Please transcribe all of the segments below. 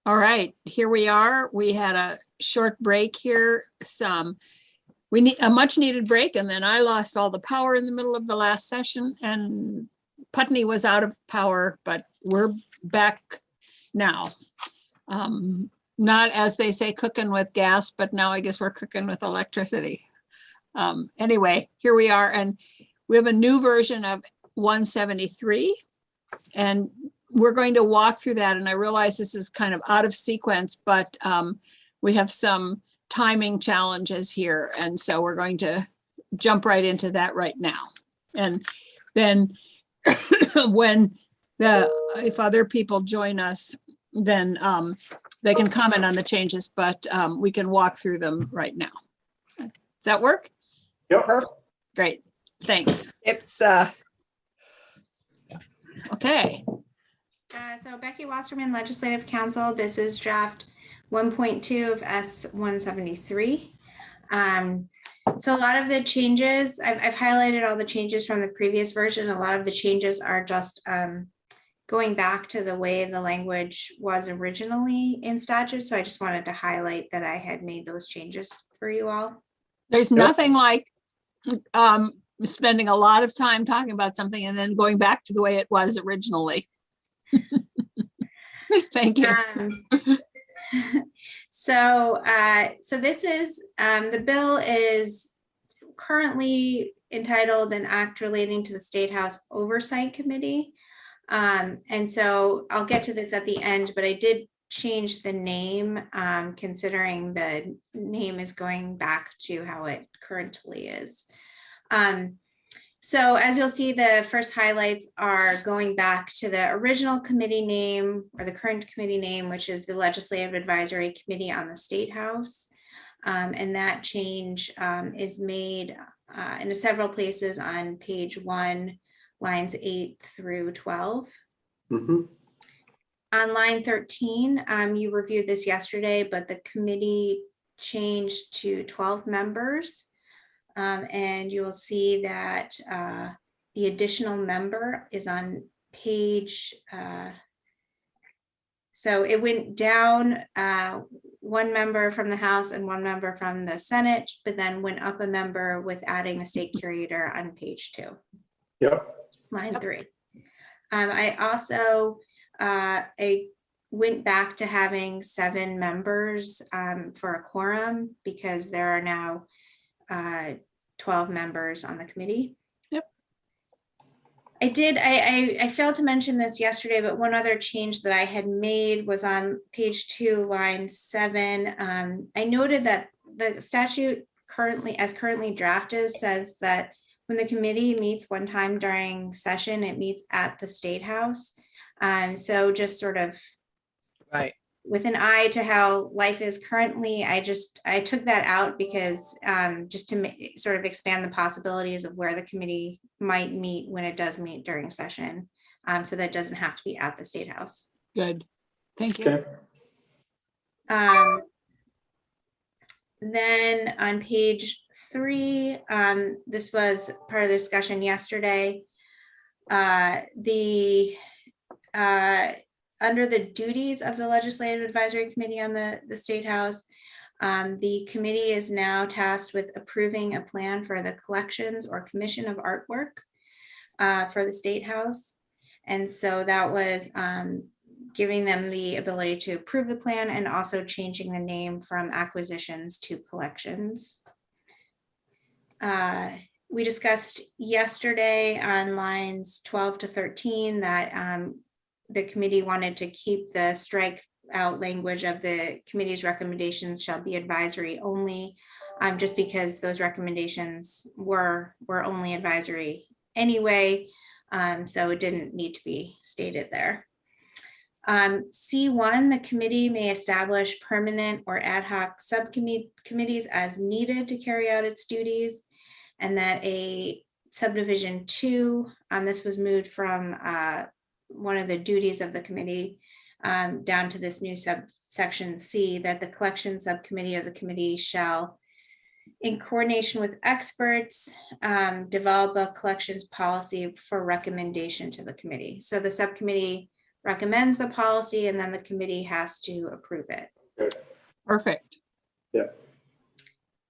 All right, here we are. We had a short break here. We need a much needed break, and then I lost all the power in the middle of the last session, and Putney was out of power, but we're back now. Not, as they say, cooking with gas, but now I guess we're cooking with electricity. Anyway, here we are, and we have a new version of 173, and we're going to walk through that. And I realize this is kind of out of sequence, but we have some timing challenges here. And so we're going to jump right into that right now. And then if other people join us, then they can comment on the changes, but we can walk through them right now. Does that work? Yep. Great, thanks. It's Okay. So Becky Wasserman, Legislative Counsel. This is draft 1.2 of S173. So a lot of the changes, I've highlighted all the changes from the previous version. A lot of the changes are just going back to the way the language was originally in statute. So I just wanted to highlight that I had made those changes for you all. There's nothing like spending a lot of time talking about something and then going back to the way it was originally. Thank you. So this is, the bill is currently entitled an act relating to the State House Oversight Committee. And so I'll get to this at the end, but I did change the name, considering the name is going back to how it currently is. So as you'll see, the first highlights are going back to the original committee name, or the current committee name, which is the Legislative Advisory Committee on the State House. And that change is made in several places on page 1, lines 8 through 12. Mm-hmm. On line 13, you reviewed this yesterday, but the committee changed to 12 members. And you will see that the additional member is on page, so it went down 1 member from the House and 1 member from the Senate, but then went up a member with adding the state curator on page 2. Yep. Line 3. I also I went back to having 7 members for a quorum, because there are now 12 members on the committee. Yep. I failed to mention this yesterday, but one other change that I had made was on page 2, line 7. I noted that the statute currently drafted says that when the committee meets one time during session, it meets at the State House. So just sort of right. with an eye to how life is currently, I took that out because just to sort of expand the possibilities of where the committee might meet when it does meet during session. So that doesn't have to be at the State House. Good. Thank you. Okay. Then on page 3, this was part of the discussion yesterday. Under the duties of the Legislative Advisory Committee on the State House, the committee is now tasked with approving a plan for the collections or commission of artwork for the State House. And so that was giving them the ability to approve the plan and also changing the name from acquisitions to collections. We discussed yesterday on lines 12 to 13 that the committee wanted to keep the strike out language of the committee's recommendations shall be advisory only, just because those recommendations were only advisory anyway, so it didn't need to be stated there. C1, the committee may establish permanent or ad hoc subcommittees as needed to carry out its duties, and that a subdivision 2, this was moved from one of the duties of the committee down to this new subsection C, that the collection subcommittee of the committee shall, in coordination with experts, develop a collections policy for recommendation to the committee. So the subcommittee recommends the policy, and then the committee has to approve it. Perfect.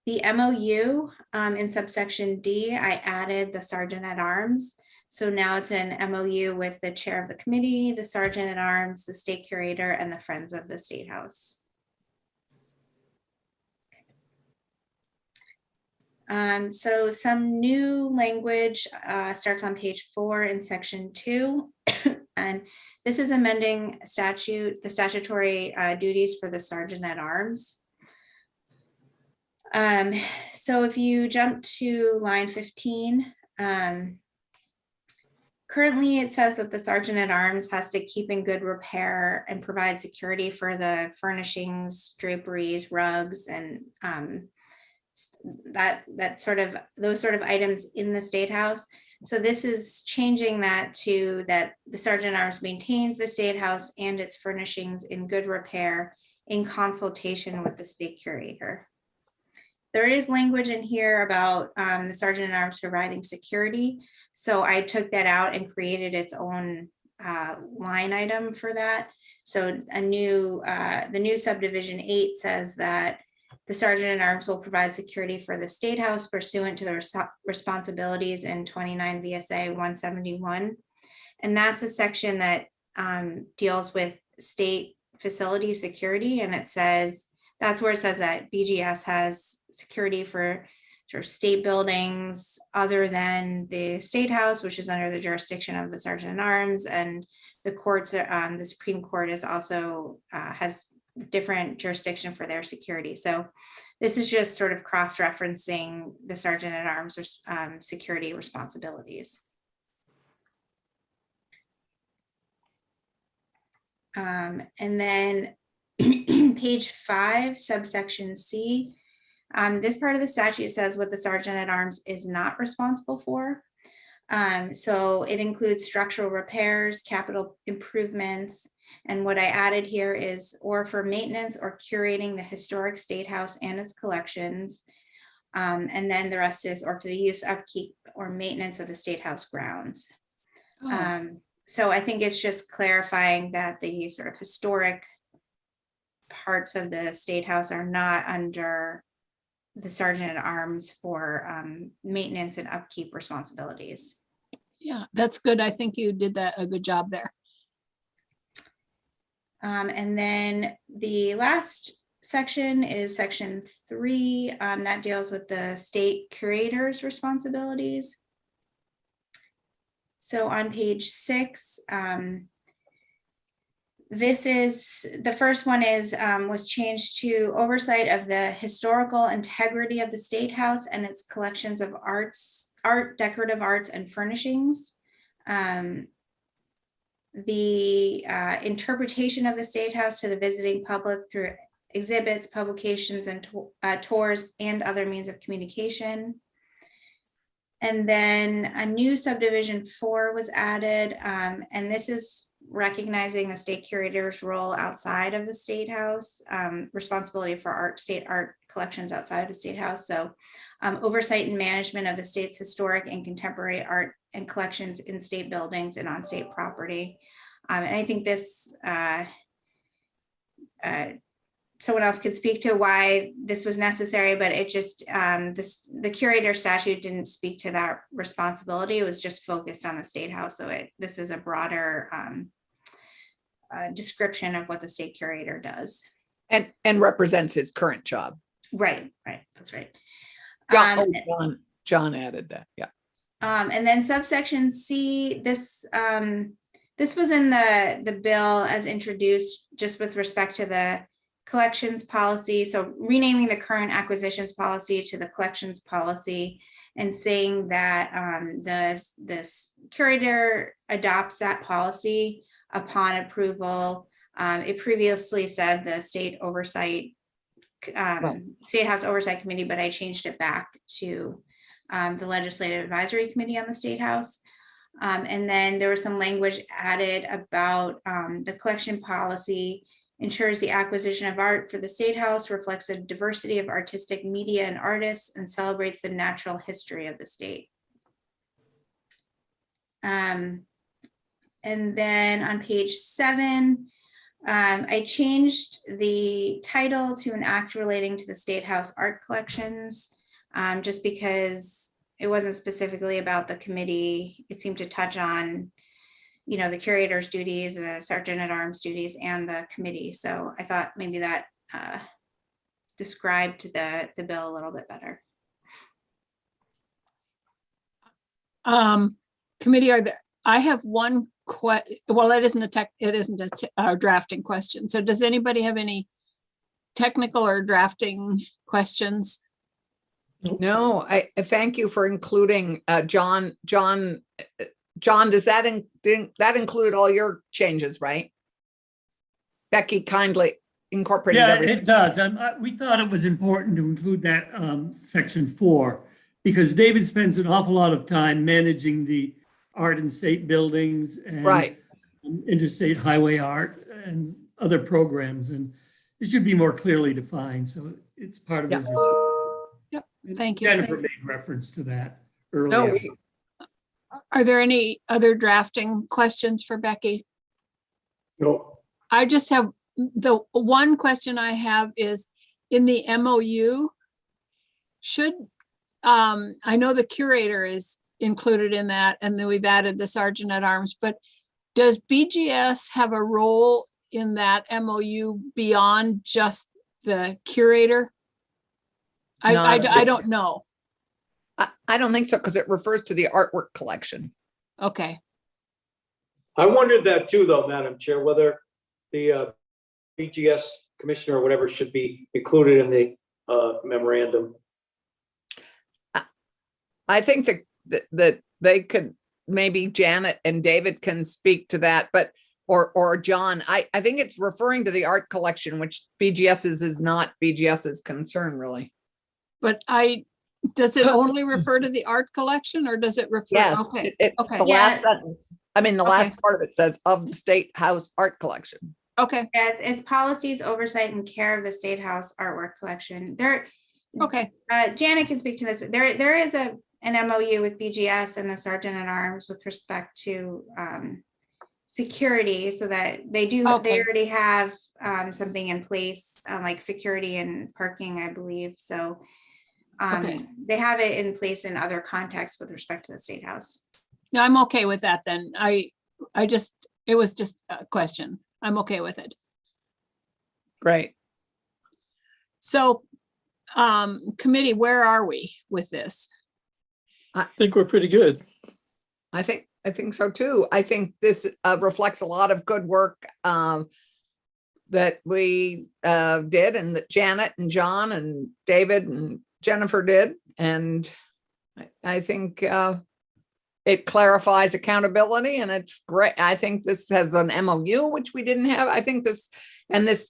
The MOU in subsection D, I added the sergeant at arms. So now it's an MOU with the chair of the committee, the sergeant at arms, the state curator, and the Friends of the State House. So some new language starts on page 4 in section 2. And this is amending statute, the statutory duties for the sergeant at arms. So if you jump to line 15, currently it says that the sergeant at arms has to keep in good repair and provide security for the furnishings, draperies, rugs, and those sort of items in the State House. So this is changing that to that the sergeant at arms maintains the State House and its furnishings in good repair in consultation with the state curator. There is language in here about the sergeant at arms providing security. So I took that out and created its own line item for that. So the new subdivision 8 says that the sergeant at arms will provide security for the State House pursuant to the responsibilities in 29 VSA 171. And that's a section that deals with state facility security. And it says, that's where it says that BGS has security for sort of state buildings other than the State House, which is under the jurisdiction of the sergeant at arms, and the courts, the Supreme Court is also has different jurisdiction for their security. So this is just sort of cross-referencing the sergeant at arms security responsibilities. And then page 5, subsection C. This part of the statute says what the sergeant at arms is not responsible for. So it includes structural repairs, capital improvements, and what I added here is or for maintenance or curating the historic State House and its collections. And then the rest is or for the use, upkeep, or maintenance of the State House grounds. Oh, So I think it's just clarifying that the sort of historic parts of the State House are not under the sergeant at arms for maintenance and upkeep responsibilities. yeah, that's good. I think you did a good job there. And then the last section is section 3 that deals with the state curator's responsibilities. So on page 6, this is the first one is was changed to oversight of the historical integrity of the State House and its collections of art, decorative arts, and furnishings. The interpretation of the State House to the visiting public through exhibits, publications, and tours and other means of communication. And then a new subdivision 4 was added, and this is recognizing the state curator's role outside of the State House, responsibility for state art collections outside of the State House. So oversight and management of the state's historic and contemporary art and collections in state buildings and on state property. And I think this, someone else could speak to why this was necessary, but it just, the curator statute didn't speak to that responsibility. It was just focused on the State House. So this is a broader description of what the state curator does. And represents his current job. Right, that's right. John added that, yeah. And then subsection C, this was in the bill as introduced just with respect to the collections policy. So renaming the current acquisitions policy to the collections policy and saying that this curator adopts that policy upon approval. It previously said the State Oversight, State House Oversight Committee, but I changed it back to the Legislative Advisory Committee on the State House. And then there was some language added about the collection policy ensures the acquisition of art for the State House reflects a diversity of artistic media and artists and celebrates the natural history of the state. And then on page 7, I changed the title to an act relating to the State House art collections, just because it wasn't specifically about the committee. It seemed to touch on, the curator's duties, the sergeant at arms duties, and the committee. So I thought maybe that described the bill a little bit better. Committee, I have one well, it isn't a drafting question. So does anybody have any technical or drafting questions? No, I thank you for including John. John, does that include all your changes, right? Becky kindly incorporated Yeah, everything. it does. We thought it was important to include that section 4, because David spends an awful lot of time managing the art and state buildings and Right. interstate highway art and other programs, and it should be more clearly defined. So it's part of his responsibility. Yep. And Thank you. Jennifer made reference to that No, earlier. Are there any other drafting questions for Becky? No, I just have, the one question I have is in the MOU, should, I know the curator is included in that, and then we've added the sergeant at arms, but does BGS have a role in that MOU beyond just the curator? I Not- don't know. I don't think so, because it refers to the artwork collection. Okay, I wondered that too, though, Madam Chair, whether the BGS commissioner or whatever should be included in the memorandum. I think that they could, maybe Janet and David can speak to that, but, or John, I think it's referring to the art collection, which BGS's is not BGS's concern, really. but does it only refer to the art collection or does it refer? Yes, Okay, okay. the last Yeah. sentence, the last part of it says of the State House art collection. okay, Yeah, it's policies, oversight, and care of the State House artwork collection. okay, Janet can speak to this, but there is an MOU with BGS and the Sergeant at Arms with respect to security, so that they Okay. already have something in place, like security and parking, I believe. So Okay. they have it in place in other contexts with respect to the State House. no, I'm okay with that then. It was just a question. I'm okay with it. Great. So, committee, where are we with this? I think we're pretty good. I think so too. I think this reflects a lot of good work that we did, and that Janet and John and David and Jennifer did. And I think it clarifies accountability, and it's great. I think this has an MOU, which we didn't have. I think this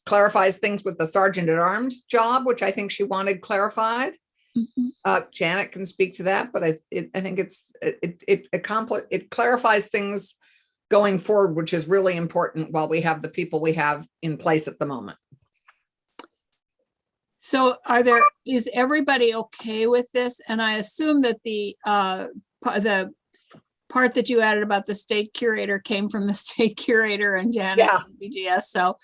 clarifies things with the Sergeant at Arms job, which I think she wanted clarified. Mhm. Janet can speak to that, but I think it clarifies things going forward, which is really important while we have the people we have in place at the moment. So is everybody okay with this? And I assume that the part that you added about the state curator came from the state curator and Janet Yeah. and BGS. So,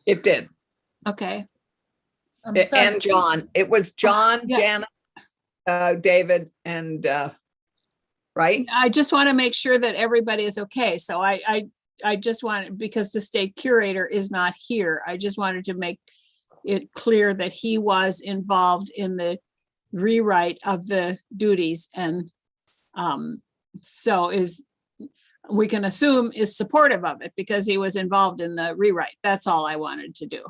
It did. okay, And John, it was John, Yeah. Janet, David, and right? I just want to make sure that everybody is okay. So I just wanted, because the state curator is not here, I just wanted to make it clear that he was involved in the rewrite of the duties, and so we can assume is supportive of it because he was involved in the rewrite. That's all I wanted to do.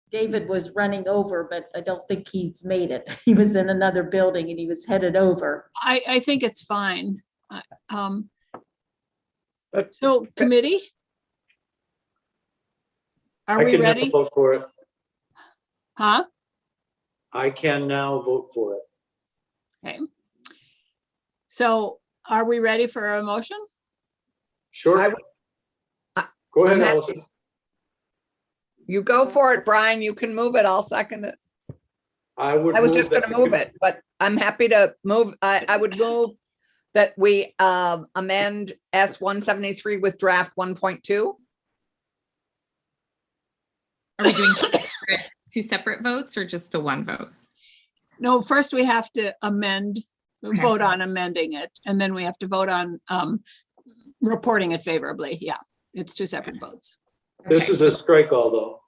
David was running over, but I don't think he's made it. He was in another building and he was headed over. I think it's fine. But- So committee? Are I we can now ready? vote for it. Huh? I can now vote for it. Okay. So are we ready for a motion? Sure. I- Go ahead, I'm happy. Allison. You go for it, Brian. You can move it. I'll second it. I would. I was move just that gonna the move it, but I'm happy to move. I would move that we amend S-173 with draft 1.2? Are we doing two separate votes or just the one vote? No, first we have to amend, Okay. vote on amending it, and then we have to vote on reporting it favorably. Yeah, it's two separate votes. This Okay, is a strike all though.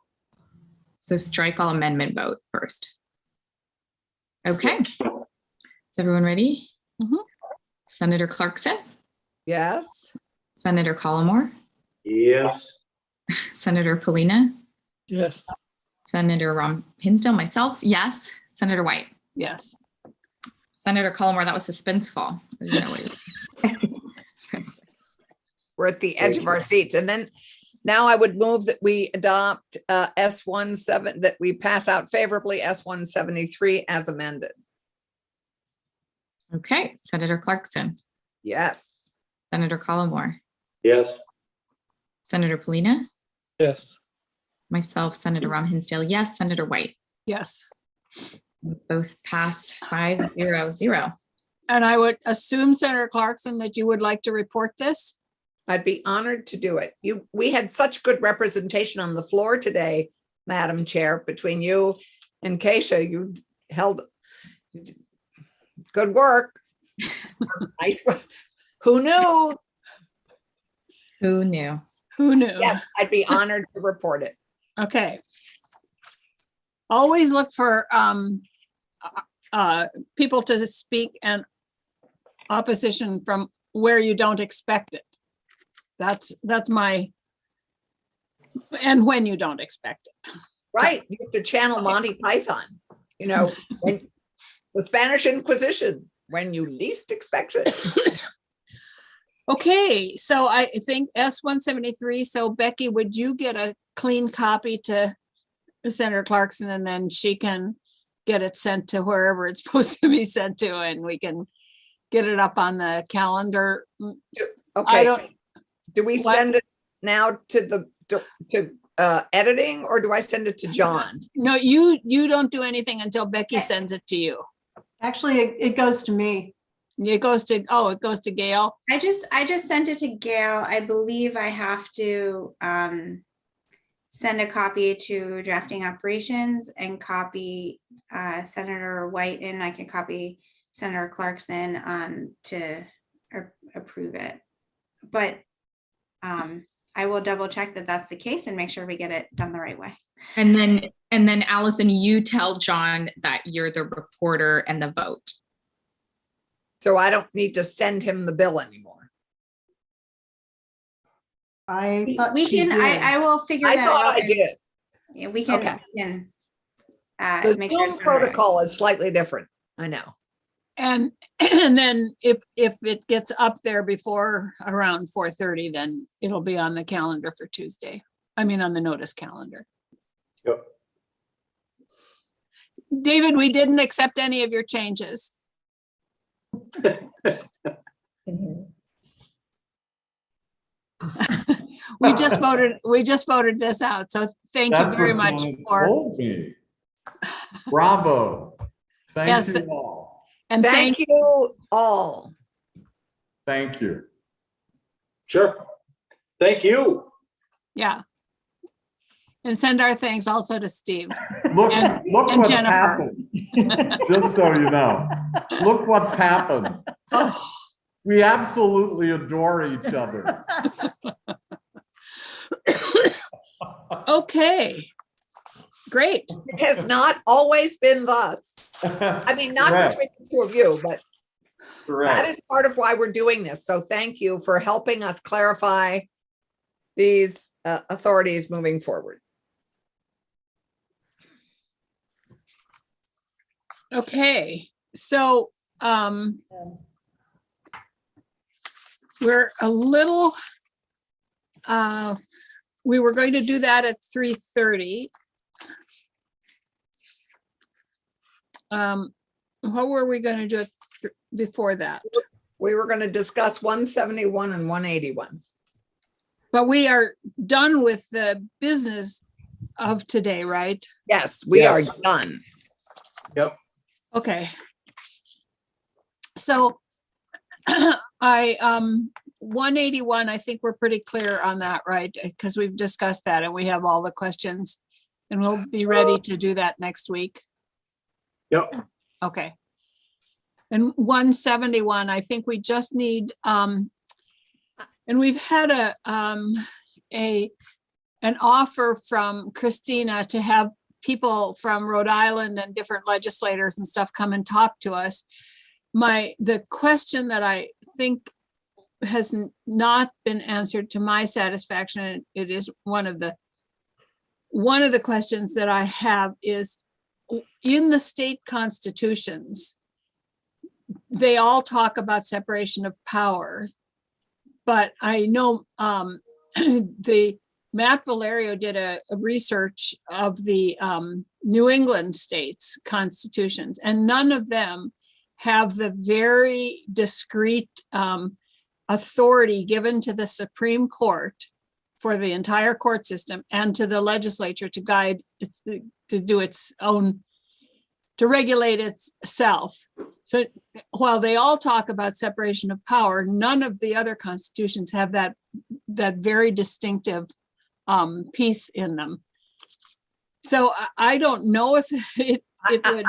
so strike all amendment vote first. Okay. Is everyone ready? Mhm. Senator Clarkson, Yes. Senator Collmore, Yes. Senator Polina, Yes. Senator Ron Hinsdale, myself, yes. Senator White, Yes. Senator Collmore, that was suspenseful. I didn't know what you- We're at the edge of our seats. And then now I would move that we adopt S-17, that we pass out favorably S-173 as amended. Okay, Senator Clarkson, Yes. Senator Collmore, Yes. Senator Polina, Yes. myself, Senator Ron Hinsdale, yes. Senator White, Yes. both pass 5-0-0. And I would assume, Senator Clarkson, that you would like to report this? I'd be honored to do it. We had such good representation on the floor today, Madam Chair, between you and Keisha. You held good work. Nice work. Who knew? Who knew? Who knew? Yes, I'd be honored to report it. Okay. Always look for people to speak and opposition from where you don't expect it. That's my, and when you don't expect it. Right, you have to channel Monty Python, when the Spanish Inquisition, when you least expect it. Okay, so I think S-173, so Becky, would you get a clean copy to Senator Clarkson, and then she can get it sent to wherever it's supposed to be sent to, and we can get it up on the calendar? I Okay, don't, do we what? send it now to editing, or do I send it to John? no, you don't do anything until Becky sends it to you. Actually, it goes to me. It goes to Gail. I just sent it to Gail. I believe I have to send a copy to drafting operations and copy Senator White, and I can copy Senator Clarkson to approve it. But I will double check that that's the case and make sure we get it done the right way. And then Allison, you tell John that you're the reporter and the vote. So I don't need to send him the bill anymore. I thought We she can, did. I will figure I that thought out. I did. Yeah, we Okay. can The make sure Zoom it's done right. protocol is slightly different. I know. And then if it gets up there before around 4:30, then it'll be on the calendar for Tuesday. I mean, on the notice calendar. Yep. David, we didn't accept any of your changes. We just voted this out. So thank you That's very what much Jonas for, told me. Bravo. Thank Yes. you all. and Thank you all. Thank you. Sure. Thank you. yeah. And send our thanks also to Steve. Look, And- look and what's Jennifer. happened. Just so you know, look what's happened. Oh, We absolutely adore each other. okay. Great. It has not always been thus. I mean, not Correct. between the two of you, but that Correct. is part of why we're doing this. So thank you for helping us clarify these authorities moving forward. Okay, so we're a little, we were going to do that at 3:30. What were we going to do before that? We were going to discuss 171 and 181. But we are done with the business of today, right? Yes, we are Yes. done. Yep. Okay. So I, 181, I think we're pretty clear on that, right? Because we've discussed that and we have all the questions. And we'll be ready to do that next week. Yep. Okay. And 171, I think we just need, and we've had an offer from Christina to have people from Rhode Island and different legislators and stuff come and talk to us. The question that I think has not been answered to my satisfaction, it is one of the questions that I have is, in the state constitutions, they all talk about separation of power. But I know Matt Valerio did a research of the New England states constitutions, and none of them have the very discrete authority given to the Supreme Court for the entire court system and to the legislature to guide, to do its own, to regulate itself. So while they all talk about separation of power, none of the other constitutions have that very distinctive piece in them. So I don't know if it would.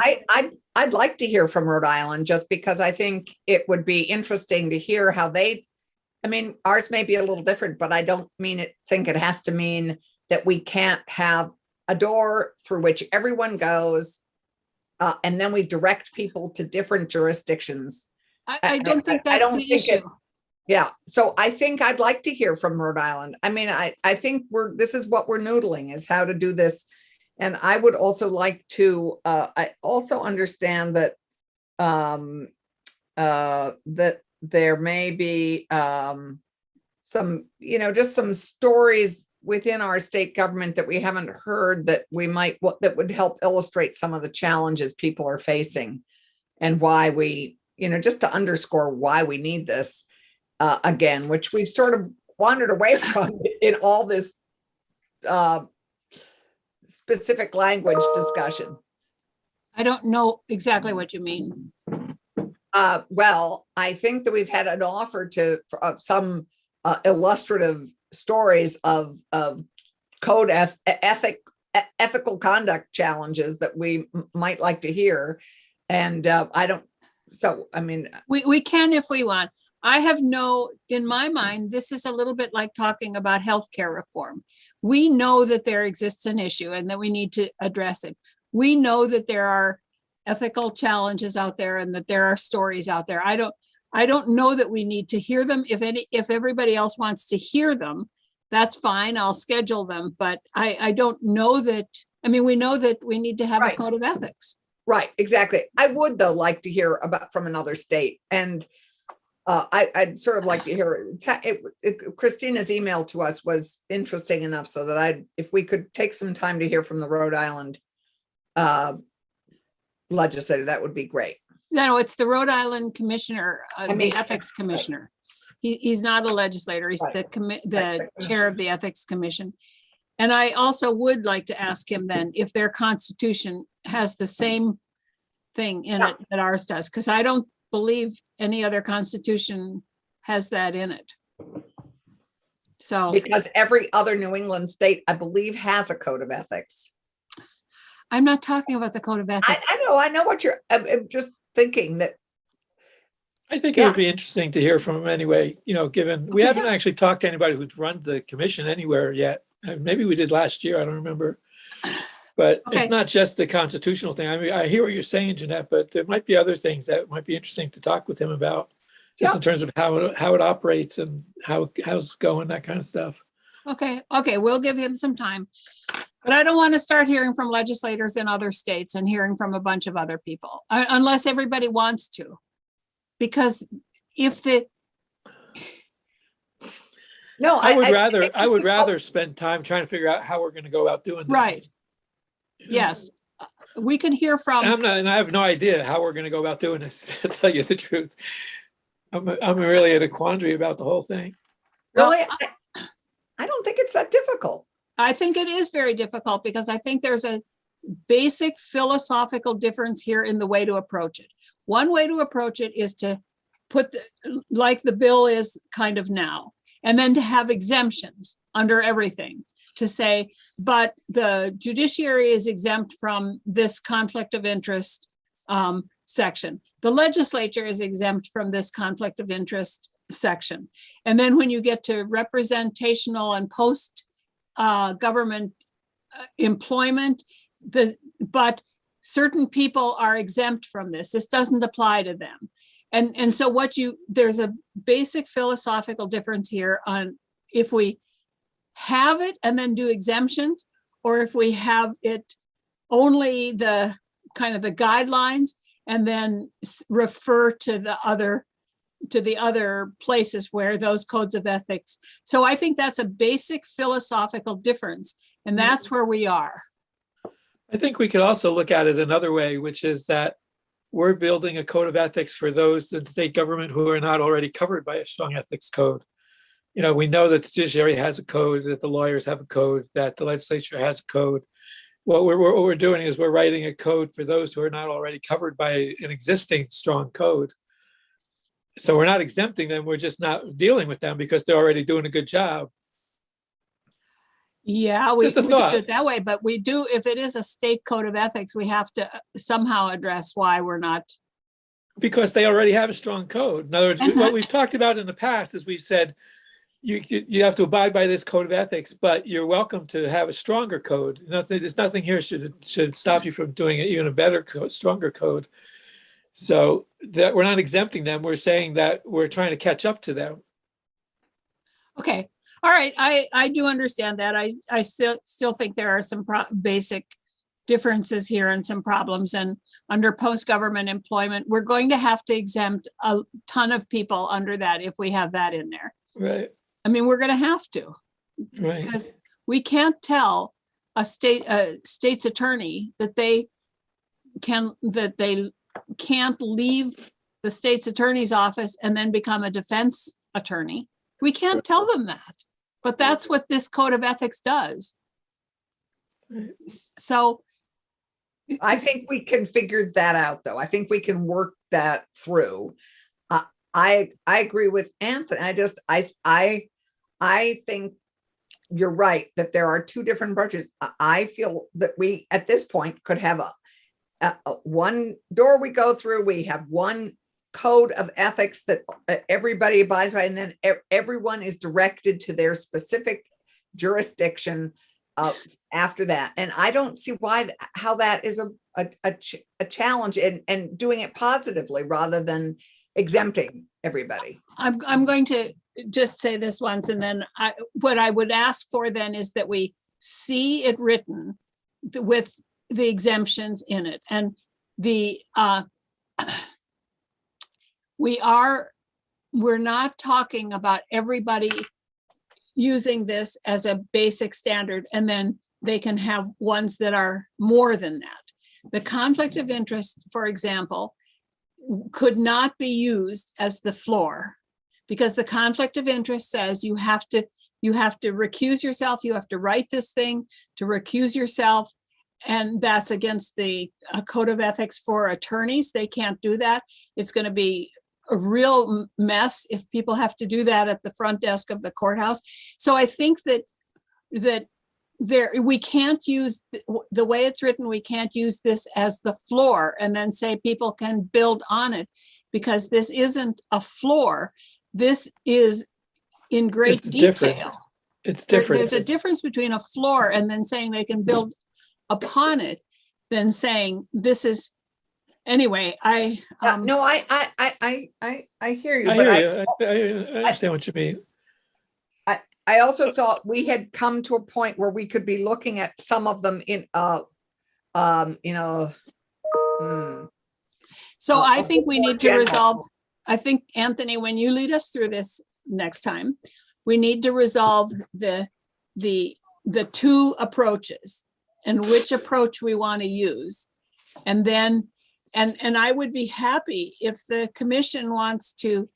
I'd like to hear from Rhode Island, just because I think it would be interesting to hear how I mean, ours may be a little different, but I don't think it has to mean that we can't have a door through which everyone goes, and then we direct people to different jurisdictions. I don't think that's the issue. Yeah, so I think I'd like to hear from Rhode Island. I mean, I think this is what we're noodling, is how to do this. And I would also like to, I also understand that that there may be some, just some stories within our state government that we haven't heard that that would help illustrate some of the challenges people are facing and why we, just to underscore why we need this again, which we've sort of wandered away from in all this specific language discussion. I don't know exactly what you mean. Well, I think that we've had an offer of some illustrative stories of code ethical conduct challenges that we might like to hear. And We can if we want. I have in my mind, this is a little bit like talking about healthcare reform. We know that there exists an issue and that we need to address it. We know that there are ethical challenges out there and that there are stories out there. I don't know that we need to hear them. If everybody else wants to hear them, that's fine. I'll schedule them. But I don't know that. I mean, we know that we need to have a code of ethics. Right, exactly. I would, though, like to hear from another state. And I'd sort of like to hear Christina's email to us was interesting enough so that if we could take some time to hear from the Rhode Island legislator, that would be great. No, it's the Rhode Island commissioner, the ethics commissioner. He's not a legislator. He's the chair of the ethics commission. And I also would like to ask him then if their constitution has the same thing in it that ours does, because I don't believe any other constitution has that in it. So because every other New England state, I believe, has a code of ethics. I'm not talking about the code of ethics. I know what I'm just thinking that. I think it would be interesting to hear from him anyway, given we haven't actually talked to anybody who's run the commission anywhere yet. Maybe we did last year, I don't remember. But it's not just the constitutional thing. I mean, I hear what you're saying, Jeanette, but there might be other things that might be interesting to talk with him about, just in terms of how it operates and how's it going, that kind of stuff. Okay, we'll give him some time. But I don't want to start hearing from legislators in other states and hearing from a bunch of other people, unless everybody wants to. Because I would rather spend time trying to figure out how we're going to go about doing this. Right. Yes. We can hear from. And I have no idea how we're going to go about doing this, to tell you the truth. I'm really in a quandary about the whole thing. Really? I don't think it's that difficult. I think it is very difficult because I think there's a basic philosophical difference here in the way to approach it. One way to approach it is to like the bill is kind of now, and then to have exemptions under everything to say, but the judiciary is exempt from this conflict of interest section. The legislature is exempt from this conflict of interest section. And then when you get to representational and post government employment, but certain people are exempt from this. This doesn't apply to them. And so there's a basic philosophical difference here on if we have it and then do exemptions, or if we have it only the kind of the guidelines and then refer to the other places where those codes of ethics. So I think that's a basic philosophical difference, and that's where we are. I think we could also look at it another way, which is that we're building a code of ethics for those in state government who are not already covered by a strong ethics code. You know, we know that the judiciary has a code, that the lawyers have a code, that the legislature has a code. What we're doing is we're writing a code for those who are not already covered by an existing strong code. So we're not exempting them, we're just not dealing with them because they're already doing a good job. Yeah, we Just a do thought. it that way, but we do, if it is a state code of ethics, we have to somehow address why we're not. Because they already have a strong code. In other words, Uh-huh. what we've talked about in the past is we've said, you have to abide by this code of ethics, but you're welcome to have a stronger code. There's nothing here should stop you from doing even a better code, stronger code. So that we're not exempting them. We're saying that we're trying to catch up to them. Okay, all right, I do understand that. I still think there are some basic differences here and some problems. And under post-government employment, we're going to have to exempt a ton of people under that if we have that in there. Right, I mean, we're going to have to, right. because we can't tell a state's attorney that they can't leave the state's attorney's office and then become a defense attorney. We can't tell them that, but that's what this code of ethics does. So I think we can figure that out, though. I think we can work that through. I agree with Anthony. I think you're right that there are two different approaches. I feel that we, at this point, could have a one door we go through. We have one code of ethics that everybody abides by, and then everyone is directed to their specific jurisdiction after that. And I don't see how that is a challenge, and doing it positively rather than exempting everybody. I'm going to just say this once, and then what I would ask for then is that we see it written with the exemptions in it. And we're not talking about everybody using this as a basic standard, and then they can have ones that are more than that. The conflict of interest, for example, could not be used as the floor, because the conflict of interest says you have to recuse yourself. You have to write this thing to recuse yourself. And that's against the code of ethics for attorneys. They can't do that. It's going to be a real mess if people have to do that at the front desk of the courthouse. So I think that we can't use the way it's written. We can't use this as the floor and then say people can build on it, because this isn't a floor. This is in great detail. It's different. There's a difference between a floor and then saying they can build upon it than saying this is. Anyway, No, I hear you. I But hear you. I understand what you mean. I also thought we had come to a point where we could be looking at some of them in So I think we more need to general. resolve, I think, Anthony, when you lead us through this next time, we need to resolve the two approaches and which approach we want to use. And then, and I would be happy if the commission wants to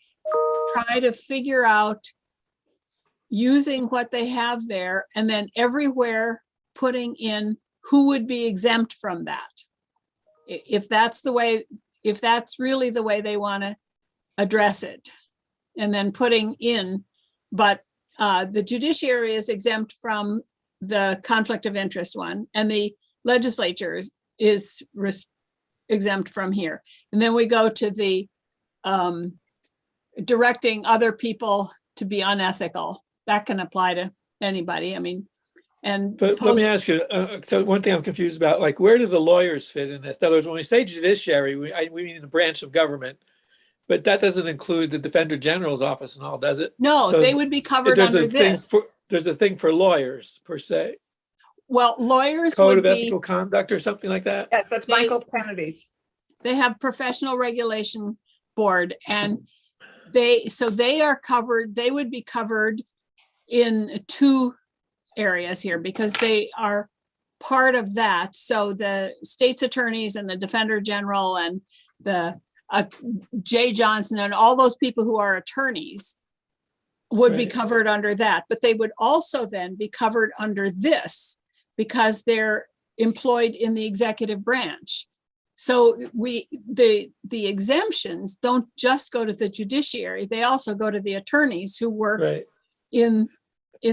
try to figure out using what they have there, and then everywhere putting in who would be exempt from that. If that's the way, if that's really the way they want to address it. And then putting in, but the judiciary is exempt from the conflict of interest one, and the legislature is exempt from here. And then we go to the directing other people to be unethical. That can apply to anybody. I mean, and But let me post- ask you, so one thing I'm confused about, like, where do the lawyers fit in this? In other words, when we say judiciary, we mean the branch of government, but that doesn't include the Defender General's office and all, does it? no, So they would be covered there's under a thing this. there's a thing for lawyers per se, Well, lawyers code would of be, ethical conduct or something like that. Yes, that's They- Michael Kennedy's. they have professional regulation board, and so they are covered, they would be covered in two areas here because they are part of that. So the state's attorneys and the Defender General and the Jay Johnson and all those people who are attorneys would be Right. covered under that, but they would also then be covered under this because they're employed in the executive branch. So the exemptions don't just go to the judiciary, they also go to the attorneys who work Right. in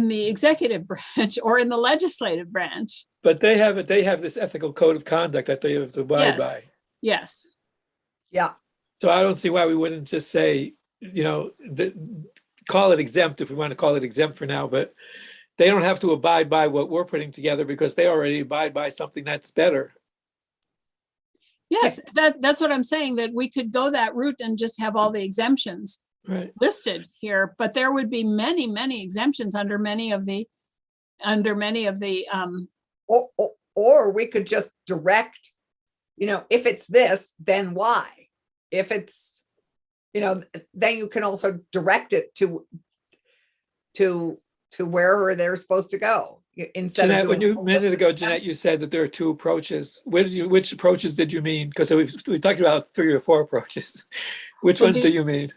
the executive branch or in the legislative branch. But they have this ethical code of conduct that they have to abide Yes. by. Yes, Yeah, So I don't see why we wouldn't just say, call it exempt if we want to call it exempt for now, but they don't have to abide by what we're putting together because they already abide by something that's better. yes, that's what I'm saying, that we could go that route and just have all the exemptions Right. listed here, but there would be many, many exemptions under many of the or we could just direct, if it's this, then why? If it's, then you can also direct it to wherever they're supposed to go instead Jeanette, of when doing. you, a minute ago, Jeanette, you said that there are two approaches. Which approaches did you mean? Because we talked about 3 or 4 approaches. Which Well, ones do you mean?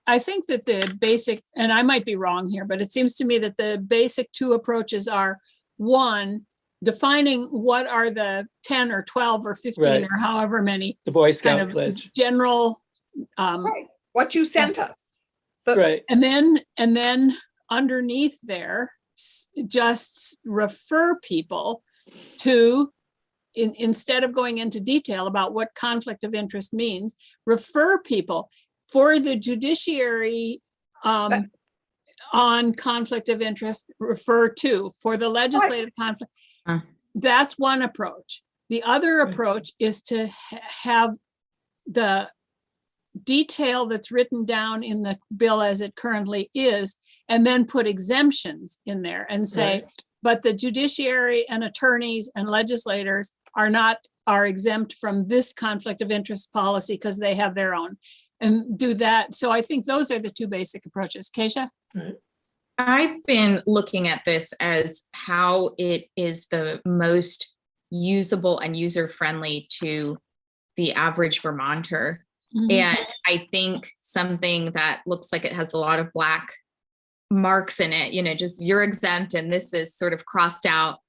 I think that the basic, and I might be wrong here, but it seems to me that the basic 2 approaches are, one, defining what are the 10 or 12 or 15 Right. or however many The Boy kind Scout of pledge. general, Right, what you sent us. Right. and then underneath there, just refer people to, instead of going into detail about what conflict of interest means, refer people for the judiciary on conflict of interest, refer to, for the legislative conflict. Uh. That's one approach. The other Right. approach is to have the detail that's written down in the bill as it currently is, and then put exemptions in there and say, Right. but the judiciary and attorneys and legislators are exempt from this conflict of interest policy because they have their own, and do that. So I think those are the 2 basic approaches. Keisha? I've been looking at this as how it is the most usable and user-friendly to the average Vermonter. And I think something that looks like it has a lot of black marks in it, just you're exempt and this is sort of crossed out,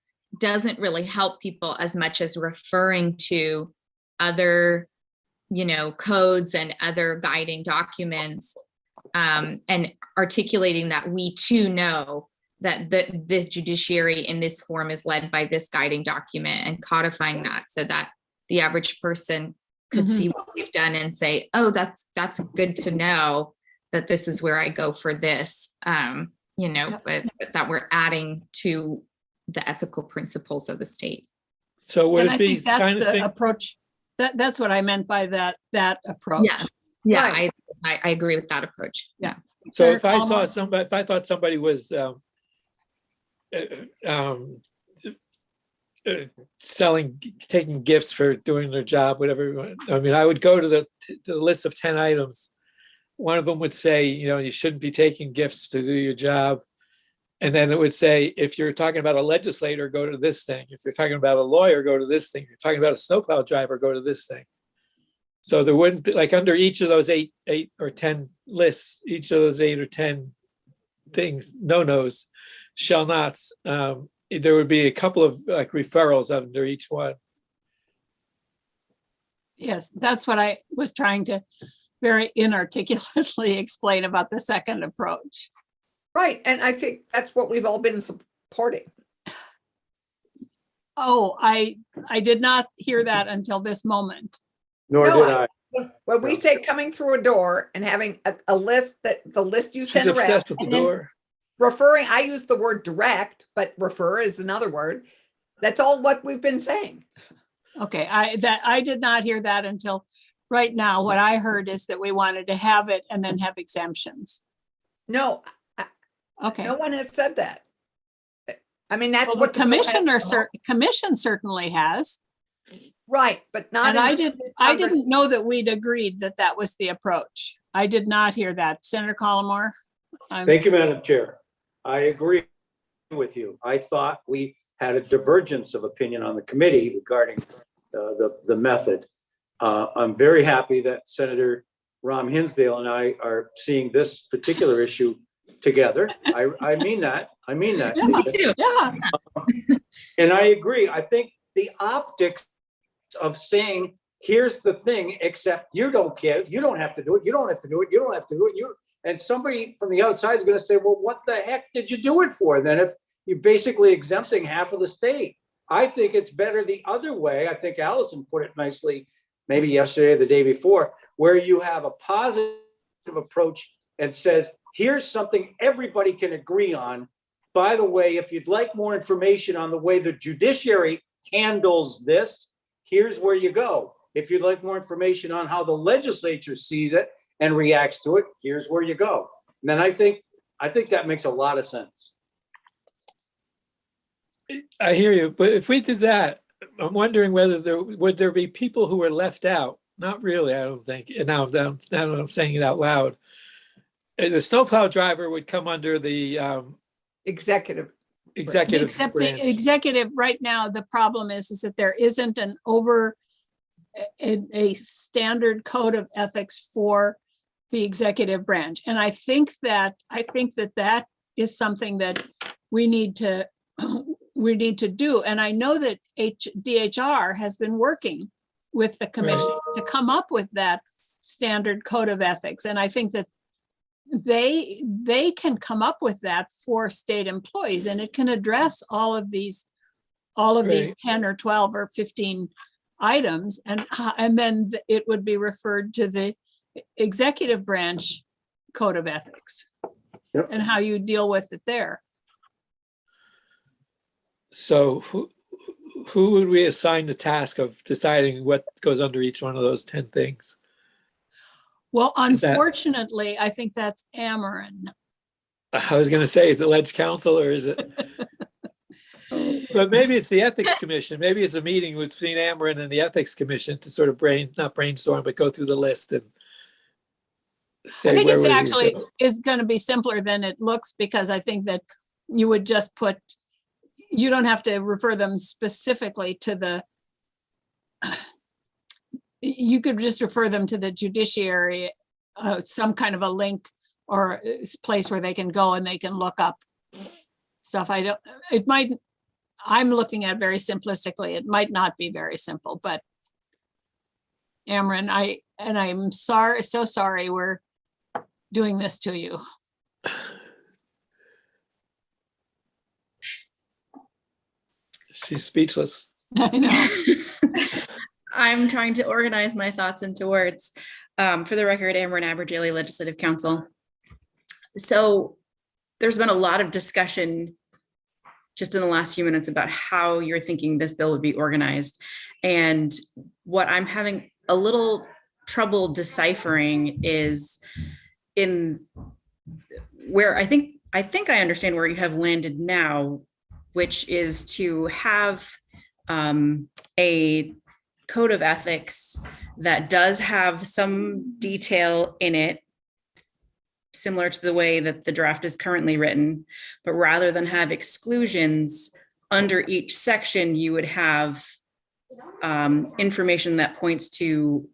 doesn't really help people as much as referring to other, codes and other guiding documents, and articulating that we too know that the judiciary in this form is led by this guiding document, and codifying that so that the average person could see what we've done and say, oh, that's good to know that this is where I go for this, but that we're adding to the ethical principles of the state. So would And it I be think that's kind of the thing? approach, that's what I meant by that approach. Yeah, Right. I agree with that approach. Yeah. So Sir, if I saw Alma? if I thought somebody was taking gifts for doing their job, whatever, I mean, I would go to the list of 10 items. One of them would say, you shouldn't be taking gifts to do your job. And then it would say, if you're talking about a legislator, go to this thing. If you're talking about a lawyer, go to this thing. If you're talking about a snowplow driver, go to this thing. So there wouldn't be, like, under each of those 8 or 10 lists, each of those 8 or 10 things, no-nos, shall nots, there would be a couple of like referrals under each one. Yes, that's what I was trying to very inarticulately explain about the second approach. Right, and I think that's what we've all been supporting. Oh, I did not hear that until this moment. Nor No, did I. When we say coming through a door and having a list, that the list you She's send around. obsessed with the and then door. Referring, I use the word direct, but refer is another word. That's all what we've been saying. Okay, I did not hear that until right now. What I heard is that we wanted to have it and then have exemptions. No, Okay. no one has said that. I mean, that's Well, the what. bill has commissioner, come up- commission certainly has. Right, but not. And in I this didn't conversation. know that we'd agreed that that was the approach. I did not hear that. Senator Collmore? Thank you, Madam Chair. I agree with you. I thought we had a divergence of opinion on the committee regarding the method. I'm very happy that Senator Ram Hinsdale and I are seeing this particular issue together. I mean that. I mean that. Me too. Yeah, And I agree. I think the optics of saying, here's the thing, except you don't care, you don't have to do it, you don't have to do it, you don't have to do it, and somebody from the outside is going to say, well, what the heck did you do it for then if you're basically exempting half of the state? I think it's better the other way. I think Allison put it nicely, maybe yesterday or the day before, where you have a positive approach and says, here's something everybody can agree on. By the way, if you'd like more information on the way the judiciary handles this, here's where you go. If you'd like more information on how the legislature sees it and reacts to it, here's where you go. And then I think that makes a lot of sense. I hear you, but if we did that, I'm wondering whether would there be people who were left out? Not really, I don't think. And now I'm saying it out loud. The snowplow driver would come under the Executive. executive except branch. the executive, right now, the problem is that there isn't a standard code of ethics for the executive branch. And I think that is something that we need to do. And I know that DHR has been working with the commission to come up with that standard code of ethics. And I think that they can come up with that for state employees, and it can address all of these Right. 10 or 12 or 15 items, and then it would be referred to the executive branch code of ethics. Yep. And how you deal with it there. So who would we assign the task of deciding what goes under each one of those 10 things? Well, Is that- unfortunately, I think that's Ameren. I was going to say, is it Ledge Council or is it? But maybe it's the Ethics Commission. Maybe it's a meeting between Ameren and the Ethics Commission to sort of not brainstorm, but go through the list and say I think where it's we actually go. is going to be simpler than it looks, because I think that you would just you don't have to refer them specifically to you could just refer them to the judiciary, some kind of a link or place where they can go and they can look up stuff. I'm looking at very simplistically. It might not be very simple, but Ameren, I'm sorry, so sorry we're doing this to you. She's speechless. I know. I'm trying to organize my thoughts into words. For the record, Ameren Abergele Legislative Council. So there's been a lot of discussion just in the last few minutes about how you're thinking this bill would be organized. And what I'm having a little trouble deciphering is in where I think I understand where you have landed now, which is to have a code of ethics that does have some detail in it, similar to the way that the draft is currently written, but rather than have exclusions under each section, you would have information that points to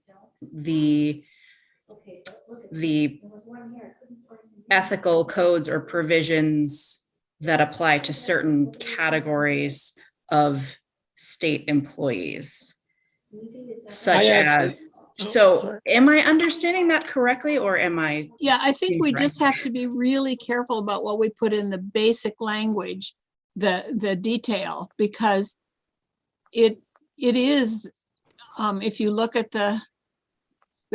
the ethical codes or provisions that apply to certain categories of state employees, such as So sorry. am I understanding that correctly or am I? Yeah, I think we Incorrect. just have to be really careful about what we put in the basic language, the detail, because it is, if you look at the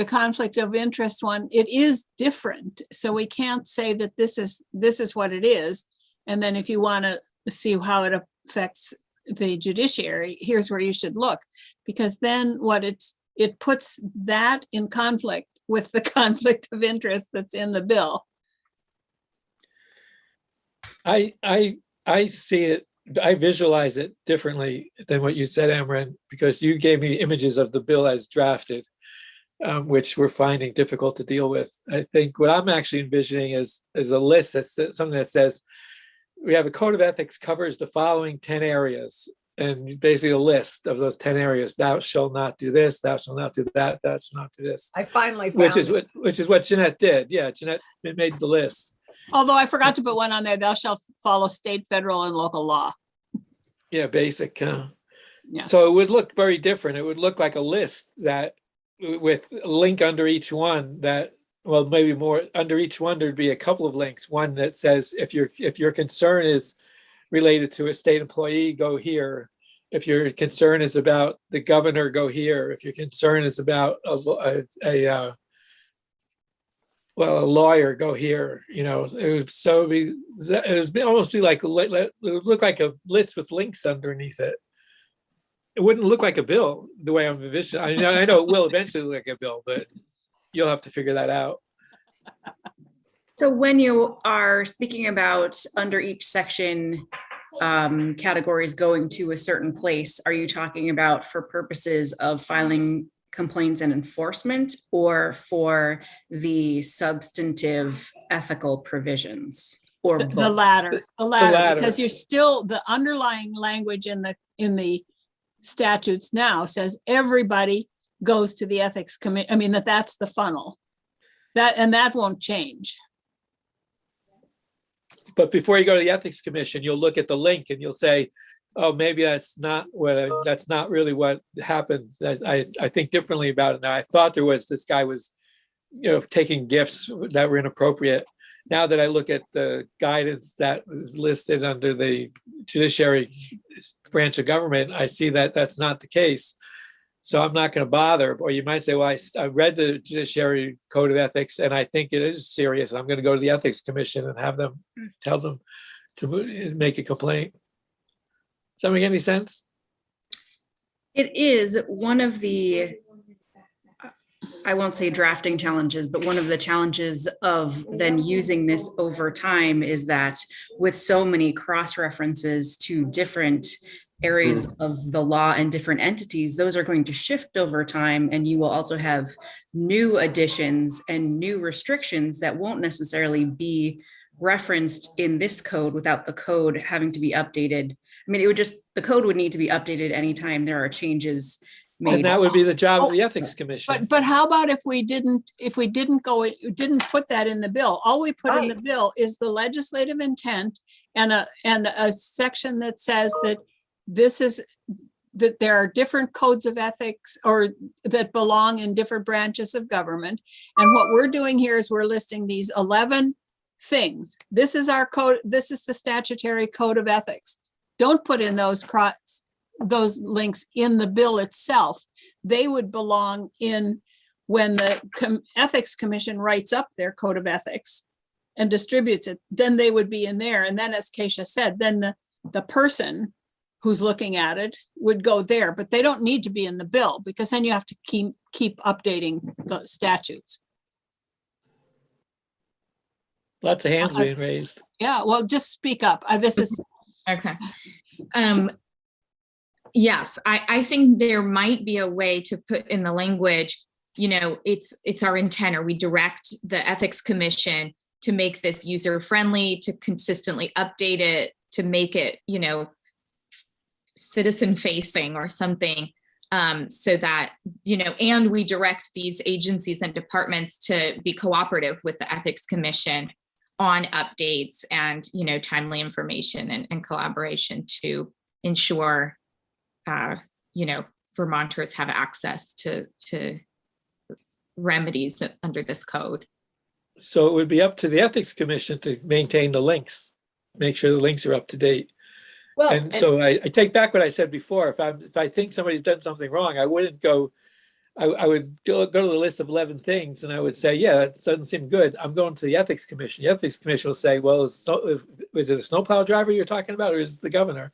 conflict of interest one, it is different. So we can't say that this is what it is. And then if you want to see how it affects the judiciary, here's where you should look, because then it puts that in conflict with the conflict of interest that's in the bill. I see it, I visualize it differently than what you said, Amran, because you gave me images of the bill as drafted, which we're finding difficult to deal with. I think what I'm actually envisioning is a list that's something that says, we have a code of ethics covers the following 10 areas, and basically a list of those 10 areas. Thou shalt not do this, thou shalt not do that, thou shalt not do this. I finally found Which is it. what Jeanette did. Yeah, Jeanette made the list. Although I forgot to put one on there, thou shalt follow state, federal, and local law. Yeah, basic. Yeah. So it would look very different. It would look like a list that with a link under each one that, well, maybe more under each one, there'd be a couple of links. One that says, if your concern is related to a state employee, go here. If your concern is about the governor, go here. If your concern is about a lawyer, go here. You know, it would almost be like, it would look like a list with links underneath it. It wouldn't look like a bill the way I'm envisioning. I know it will eventually look like a bill, but you'll have to figure that out. So when you are speaking about under each section, categories going to a certain place, are you talking about for purposes of filing complaints and enforcement, or for the substantive ethical provisions, or The both? latter, latter. because you're still, the underlying language in the statutes now says everybody goes to the ethics committee. I mean, that's the funnel. That won't change. But before you go to the ethics commission, you'll look at the link and you'll say, oh, maybe that's not really what happened. I think differently about it now. I thought there was, this guy was, taking gifts that were inappropriate. Now that I look at the guidance that is listed under the judiciary branch of government, I see that that's not the case. So I'm not going to bother. Or you might say, well, I read the judiciary code of ethics and I think it is serious. I'm going to go to the ethics commission and have them tell them to make a complaint. Does that make any sense? It is one of the, I won't say drafting challenges, but one of the challenges of then using this over time is that with so many cross references to different areas of the law and different entities, those are going to shift over time, and you will also have new additions and new restrictions that won't necessarily be referenced in this code without the code having to be updated. I mean, the code would need to be updated anytime there are changes made. And that would be the job of the ethics commission. But how about if we didn't put that in the bill? All we put in the bill is the legislative intent and a section that says that that there are different codes of ethics or that belong in different branches of government. And what we're doing here is we're listing these 11 things. This is our code. This is the statutory code of ethics. Don't put in those links in the bill itself. They would belong in when the ethics commission writes up their code of ethics and distributes it, then they would be in there. And then, as Keisha said, then the person who's looking at it would go there, but they don't need to be in the bill, because then you have to keep updating the statutes. Lots of hands being raised. Yeah, well, just speak up. This is Okay. Yes, I think there might be a way to put in the language, it's our intent, or we direct the ethics commission to make this user friendly, to consistently update it, to make it, citizen facing or something, so that, and we direct these agencies and departments to be cooperative with the ethics commission on updates and, timely information and collaboration to ensure, Vermonters have access to remedies under this code. So it would be up to the Ethics Commission to maintain the links, make sure the links are up to date. Well, And so I take back what I said before. If I think somebody's done something wrong, I wouldn't go, I would go to the list of 11 things and I would say, yeah, that doesn't seem good. I'm going to the Ethics Commission. The Ethics Commission will say, well, is it a snowplow driver you're talking about, or is it the governor?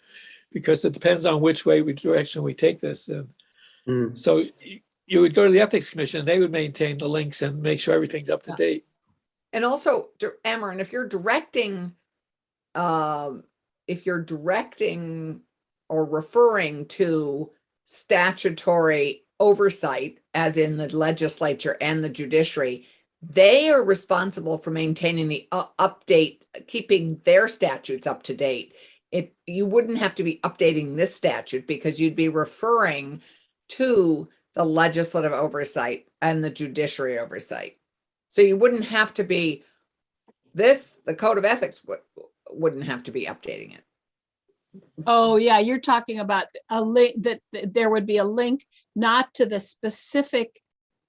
Because it depends on which direction we take this. And so you would go to the Ethics Commission and they would maintain the links and make sure everything's up to date. and also, Ameren, if you're directing or referring to statutory oversight, as in the legislature and the judiciary, they are responsible for maintaining the update, keeping their statutes up to date. You wouldn't have to be updating this statute because you'd be referring to the legislative oversight and the judiciary oversight. So you wouldn't have to be the code of ethics wouldn't have to be updating it. Oh, yeah, you're talking about a link that there would be a link, not to the specific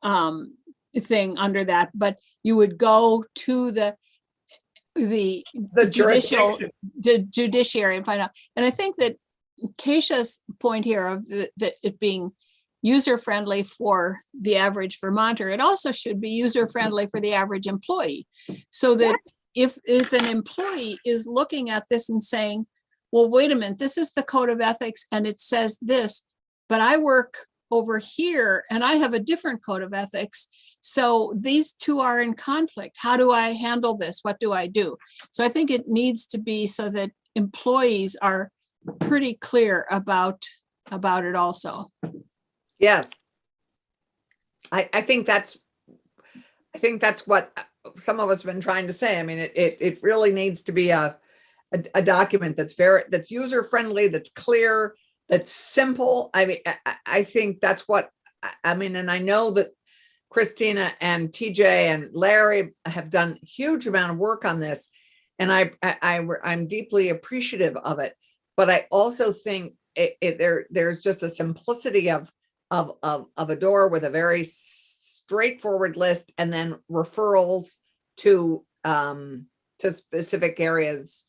thing under that, but you would go to the jurisdiction. judiciary and find out. And I think that Keisha's point here of that it being user-friendly for the average Vermonter, it also should be user-friendly for the average employee. So that if an employee is looking at this and saying, well, wait a minute, this is the code of ethics and it says this, but I work over here and I have a different code of ethics. So these two are in conflict. How do I handle this? What do I do? So I think it needs to be so that employees are pretty clear about it also. Yes. I think that's what some of us have been trying to say. I mean, it really needs to be a document that's user friendly, that's clear, that's simple. I mean, I think that's what I mean, and I know that Christina and TJ and Larry have done a huge amount of work on this, and I'm deeply appreciative of it. But I also think there's just a simplicity of a door with a very straightforward list, and then referrals to specific areas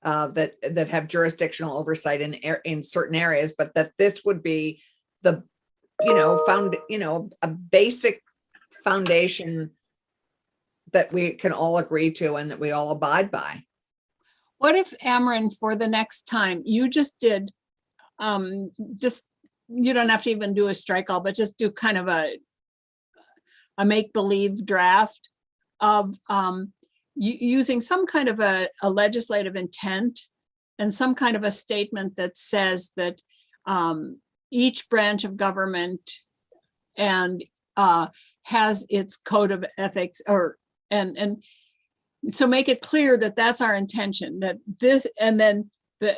that have jurisdictional oversight in certain areas, but that this would be the a basic foundation that we can all agree to and that we all abide by. What if, Ameren, for the next time, you just did, you don't have to even do a strike all, but just do kind of a make-believe draft of using some kind of a legislative intent and some kind of a statement that says that each branch of government and has its code of ethics, and so make it clear that that's our intention, that this, and then the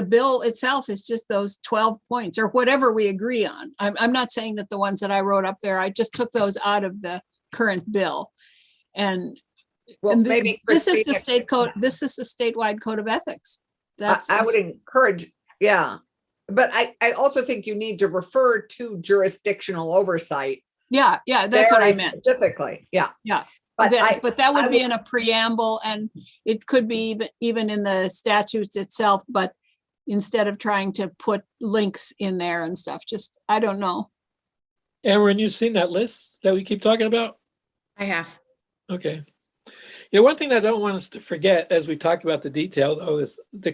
bill itself is just those 12 points or whatever we agree on. I'm not saying that the ones that I wrote up there, I just took those out of the current bill. And well, and maybe this is the Christina, state code. This is the statewide code of ethics. I would encourage, yeah. But I also think you need to refer to jurisdictional oversight. Yeah, that's what I meant. Specifically, yeah. Yeah. But But that would be in a preamble, and it could be even in the statutes itself, but instead of trying to put links in there and stuff, just, I don't know. Ameren, you've seen that list that we keep talking about? I have. Okay. One thing that I don't want us to forget as we talk about the detail, though, is the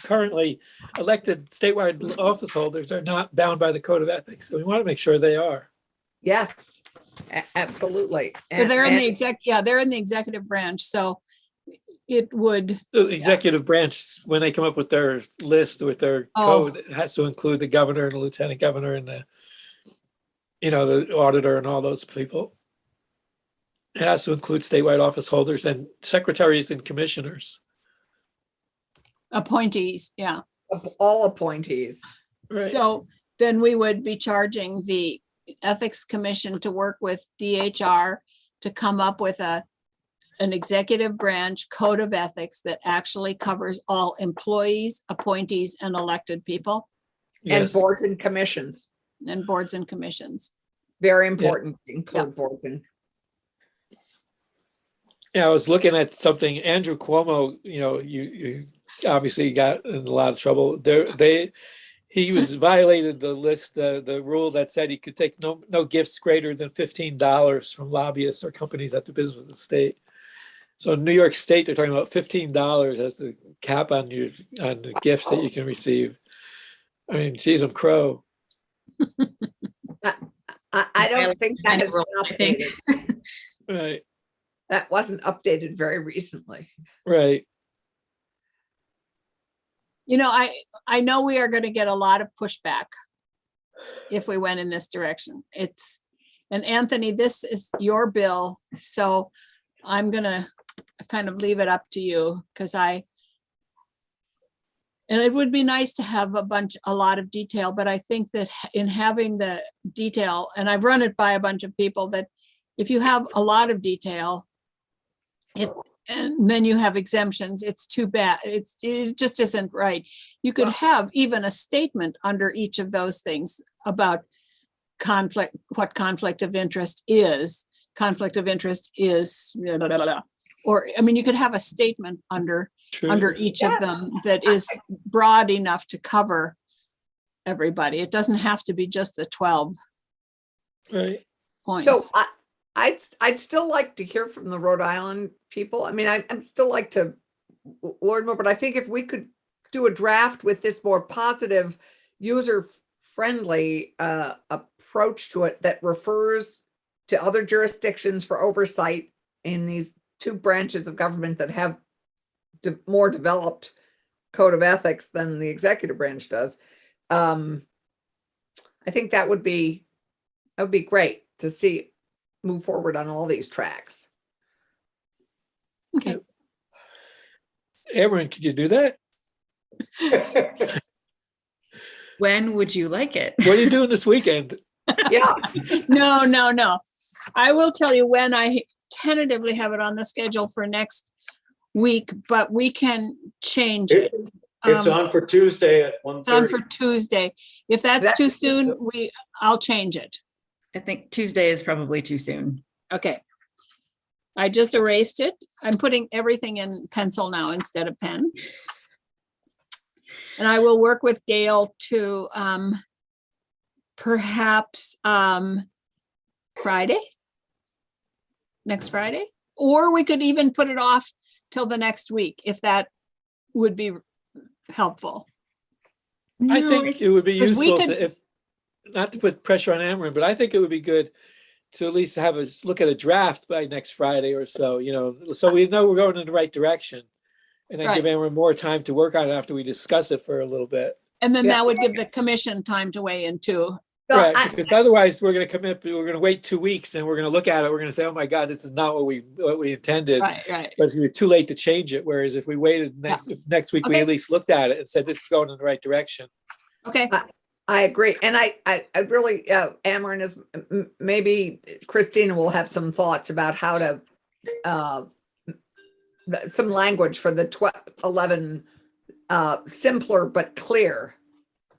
currently elected statewide office holders are not bound by the code of ethics. So we want to make sure they are. Yes, absolutely. They're in the they're in the executive branch, so it would. The executive branch, when they come up with their list, with their code, it has to include the governor and the lieutenant governor and the auditor and all those people. It has to include statewide office holders and secretaries and commissioners. Appointees, yeah. All appointees. Right. So then we would be charging the Ethics Commission to work with DHR to come up with an executive branch code of ethics that actually covers all employees, appointees, and elected people. And Yes. boards and commissions. And boards and commissions. Very important, to include boards and Yeah, I was looking at something, Andrew Cuomo, you obviously got in a lot of trouble. He was violated the list, the rule that said he could take no gifts greater than $15 from lobbyists or companies that do business with the state. So in New York State, they're talking about $15 as the cap on the gifts that you can receive. I mean, geez, I'm crow. I don't think that has been I think. updated. Right, That wasn't updated very recently. right. I know we are going to get a lot of pushback if we went in this direction. And Anthony, this is your bill, so I'm going to kind of leave it up to you and it would be nice to have a lot of detail, but I think that in having the detail, and I've run it by a bunch of people, that if you have a lot of detail, and then you have exemptions, it's too bad. It just isn't right. You could have even a statement under each of those things about conflict, what conflict of interest is. Conflict of interest is, blah, blah, blah, blah. Or, I mean, you could have a statement under each of them that is broad enough to cover everybody. It doesn't have to be just the 12 Right. points. So I'd still like to hear from the Rhode Island people. I mean, I'd still like to learn more, but I think if we could do a draft with this more positive, user-friendly approach to it that refers to other jurisdictions for oversight in these two branches of government that have more developed code of ethics than the executive branch does. I think that would be great to see move forward on all these tracks. Okay. Ameren, could you do that? When would you like it? What are you doing this weekend? Yeah. No. I will tell you when I tentatively have it on the schedule for next week, but we can change it. It's on for Tuesday at 1:30. It's on for Tuesday. If that's too soon, I'll change it. I think Tuesday is probably too soon. Okay. I just erased it. I'm putting everything in pencil now instead of pen. And I will work with Gail to perhaps Friday, next Friday, or we could even put it off till the next week if that would be helpful. I think it would be 'Cause we useful could- if, not to put pressure on Ameren, but I think it would be good to at least have us look at a draft by next Friday or so, so we know we're going in the right direction. And then give Ameren more time to work on it after we discuss it for a little bit. And then that would give the commission time to weigh in too. Right, because otherwise we're going to commit, we're going to wait 2 weeks and we're going to look at it. We're going to say, oh my God, this is not what we intended. Right. But it's gonna be too late to change it. Whereas if we waited if next week, we Okay. at least looked at it and said, this is going in the right direction. Okay. I agree. And I really, Ameren is, maybe Christina will have some thoughts about how to, some language for the 11, simpler but clear,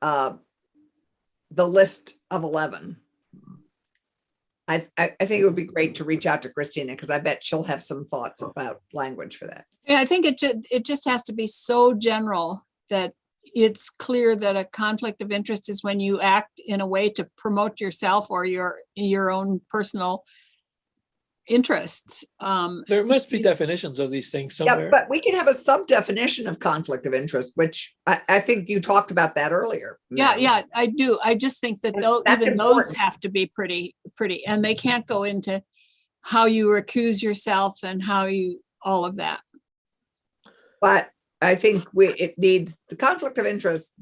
the list of 11. I think it would be great to reach out to Christina because I bet she'll have some thoughts about language for that. Yeah, I think it just has to be so general that it's clear that a conflict of interest is when you act in a way to promote yourself or your own personal interests. There must be definitions of these things Yeah, somewhere. but we can have a sub definition of conflict of interest, which I think you talked about that earlier. Yeah, I do. I just think that That's even those important. have to be pretty, and they can't go into how you recuse yourself and how you, all of that. But I think it needs, the conflict of interest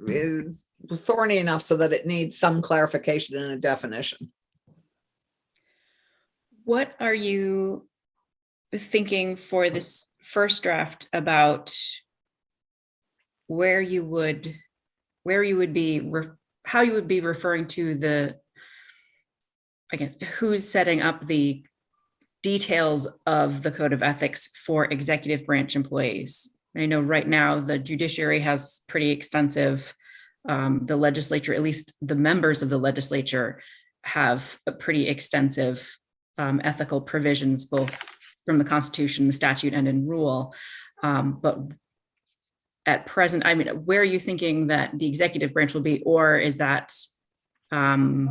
is thorny enough so that it needs some clarification and a definition. What are you thinking for this first draft about where you would be, how you would be referring to the, I guess, who's setting up the details of the code of ethics for executive branch employees? I know right now the judiciary has pretty extensive, the legislature, at least the members of the legislature, have a pretty extensive ethical provisions, both from the Constitution, the statute, and in rule. But at present, I mean, where are you thinking that the executive branch will be, or is that, I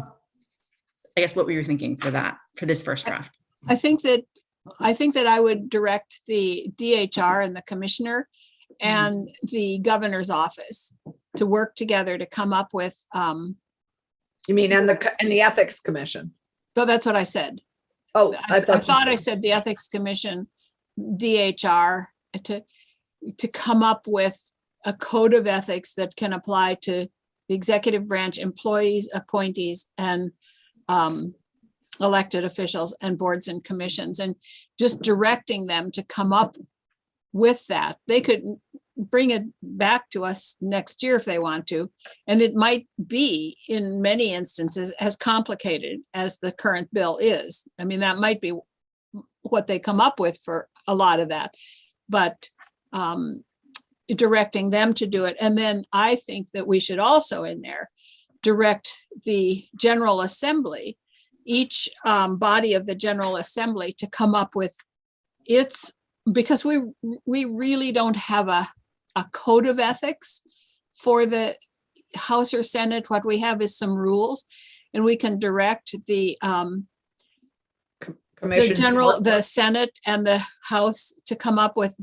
guess, what were you thinking for that, for this first draft? I think that I would direct the DHR and the commissioner and the governor's office to work together to come up with, You mean, and the Ethics Commission? so that's what I said. Oh, I you thought I said- said the Ethics Commission, DHR, to come up with a code of ethics that can apply to the executive branch employees, appointees, and elected officials and boards and commissions, and just directing them to come up with that. They could bring it back to us next year if they want to. And it might be, in many instances, as complicated as the current bill is. I mean, that might be what they come up with for a lot of that. But directing them to do it. And then I think that we should also in there direct the General Assembly, each body of the General Assembly, to come up with its, because we really don't have a code of ethics for the House or Senate. What we have is some rules, and we can direct the Commission to general, work the with- Senate and the House to come up with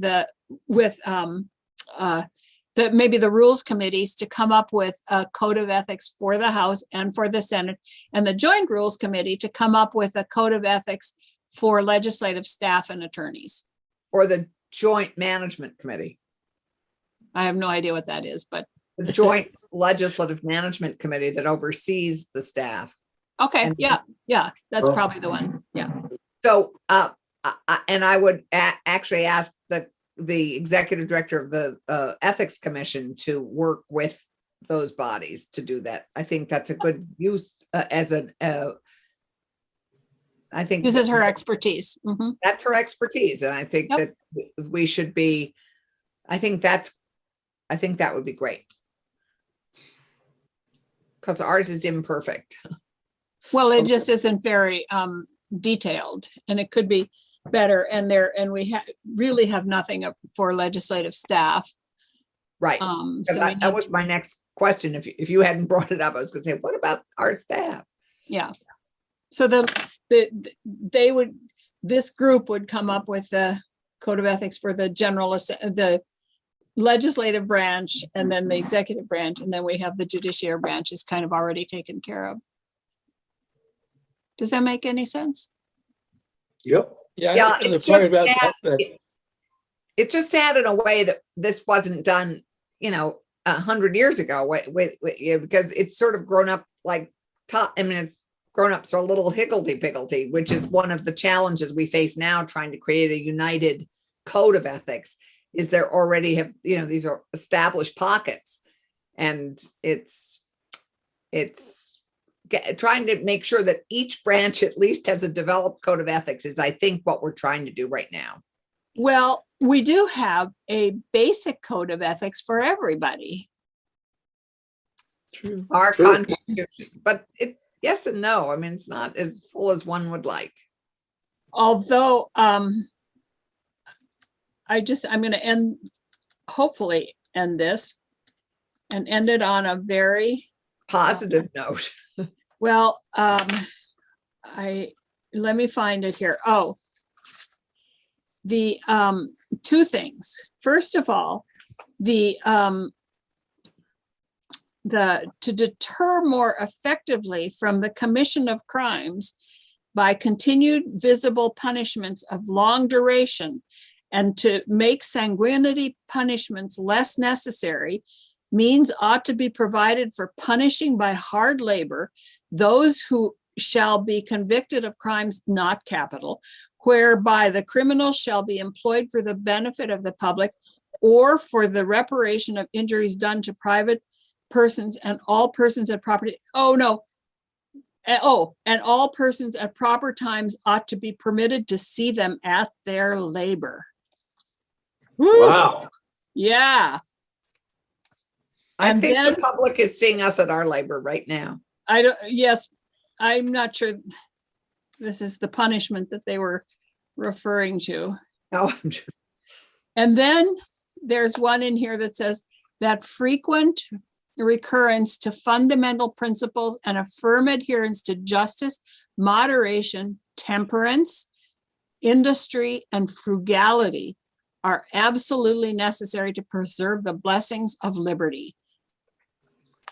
maybe the rules committees to come up with a code of ethics for the House and for the Senate, and the Joint Rules Committee to come up with a code of ethics for legislative staff and attorneys. Or the Joint Management Committee, I have no idea what that is, but the Joint Legislative Management Committee that oversees the staff. okay, And- yeah, that's Well- probably the one, yeah. So, and I would actually ask the executive director of the Ethics Commission to work with those bodies to do that. I think that's a good use as I think. This is her expertise. Mhm. That's her expertise, and I think Yep. that we should be, I think that would be great. Because ours is imperfect. Well, it Okay. just isn't very detailed, and it could be better, and we really have nothing for legislative staff. Right. So we That need was my next question. If you hadn't brought it up, I was gonna say, what about our staff? Yeah. So this group would come up with the code of ethics for the the legislative branch, and then the executive branch, and then we have the judiciary branch is kind of already taken care of. Does that make any sense? Yep. Yeah, and the it's part just about sad. that- It's just sad in a way that this wasn't done, 100 years ago, because it's sort of grown up like it's grown up so a little higgledy-piggledy, which is one of the challenges we face now, trying to create a united code of ethics, is there already have, these are established pockets. And it's trying to make sure that each branch at least has a developed code of ethics is, I think, what we're trying to do right now. Well, we do have a basic code of ethics for everybody. True. Our True. constitution, but yes and no. I mean, it's not as full as one would like. Although, I'm going to hopefully end this and end it on a very, Positive note. well, let me find it here. Oh, the two things. First of all, to deter more effectively from the commission of crimes by continued visible punishments of long duration, and to make sanguinity punishments less necessary, means ought to be provided for punishing by hard labor those who shall be convicted of crimes not capital, whereby the criminal shall be employed for the benefit of the public or for the reparation of injuries done to private persons and all persons at property. And all persons at proper times ought to be permitted to see them at their labor. Woo! Wow. Yeah. I And think then- the public is seeing us at our labor right now. Yes, I'm not sure this is the punishment that they were referring to. No, And then there's one in here that says that frequent recurrence to fundamental principles and a firm adherence to justice, moderation, temperance, industry, and frugality are absolutely necessary to preserve the blessings of liberty.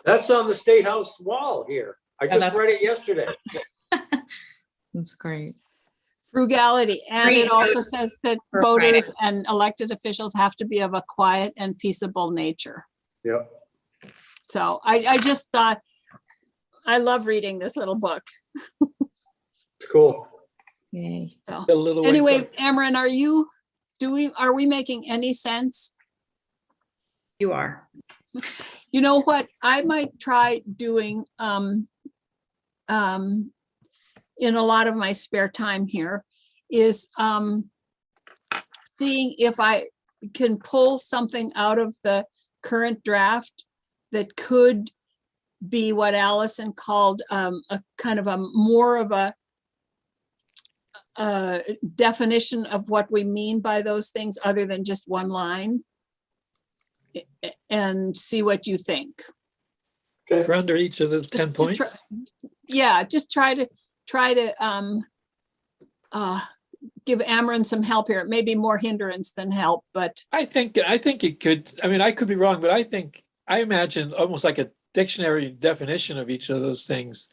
That's on the State House wall here. I just that's- read it yesterday. That's great. Frugality, and it Great. also says that For Friday. voters and elected officials have to be of a quiet and peaceable nature. Yep. So I just thought, I love reading this little book. It's cool. Yay. So The little white anyway, book. Ameren, are we making any sense? You are. You know what, I might try doing, in a lot of my spare time here is, seeing if I can pull something out of the current draft that could be what Allison called, a kind of a more of a definition of what we mean by those things other than just one line. And see what you think. Okay. For under each of the 10 to try- points. Yeah, just try to give Ameren some help here. It may be more hindrance than help, but I think it could, I mean, I could be wrong, but I imagine almost like a dictionary definition of each of those things.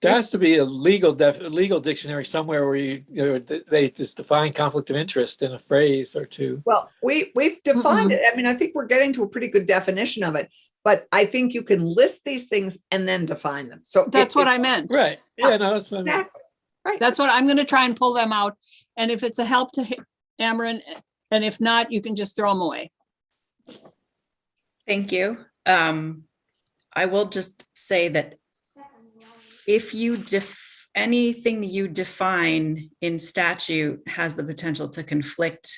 There has to be a legal dictionary somewhere where they just define conflict of interest in a phrase or two. well, we've defined it. I mean, I think we're getting to a pretty good definition of it, but I think you can list these things and then define them. So that's what I meant. Right, yeah, no, that's what I mean. Exactly. Right. That's what I'm gonna try and pull them out. And if it's a help to Ameren, and if not, you can just throw them away. Thank you. I will just say that if you anything you define in statute has the potential to conflict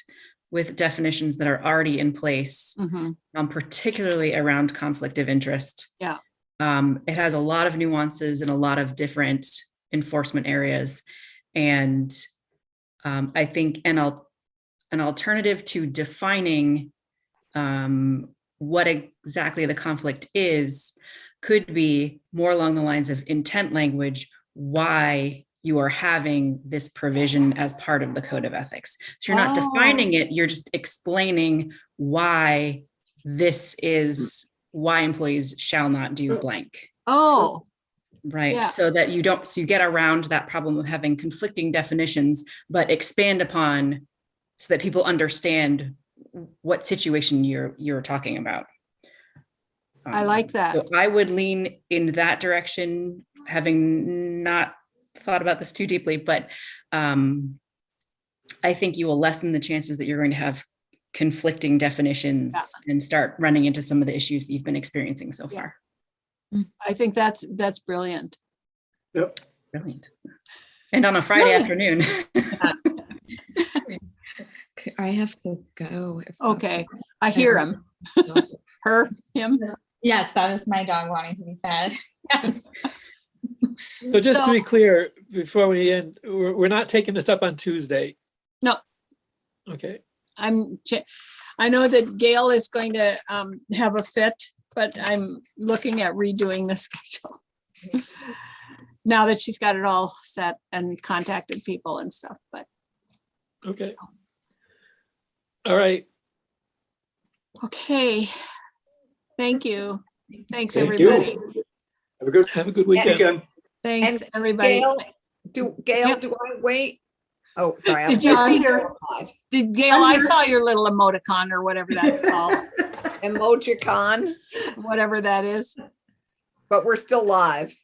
with definitions that are already in place, Mhm. particularly around conflict of interest. Yeah. It has a lot of nuances in a lot of different enforcement areas. And I think an alternative to defining what exactly the conflict is could be more along the lines of intent language, why you are having this provision as part of the code of ethics. So you're not defining it, you're just explaining why this is why employees shall not do blank. Oh, Right. Yeah. So that you get around that problem of having conflicting definitions, but expand upon so that people understand what situation you're talking about. I like that. So I would lean in that direction, having not thought about this too deeply, but I think you will lessen the chances that you're going to have conflicting definitions and start running into some of the issues that you've been experiencing so far. I think that's brilliant. Yep. Brilliant. And on a Friday Yeah. afternoon. I have to go. if that's Okay, I hear him. Her, him. Yes, that is my dog wanting to be fed. Yes. So just to So- be clear, before we end, we're not taking this up on Tuesday. No. Okay, I know that Gail is going to have a fit, but I'm looking at redoing the schedule. Now that she's got it all set and contacted people and stuff, but okay. All right, okay. Thank you. Thanks, Thank you. everybody. Have a good have a good weekend. weekend. Thanks, And everybody. Gail, Yep. do I wait? Oh, sorry. Did you see her? Gail, I saw your little emoticon or whatever that's called, Emojicon, whatever that is. but we're still live.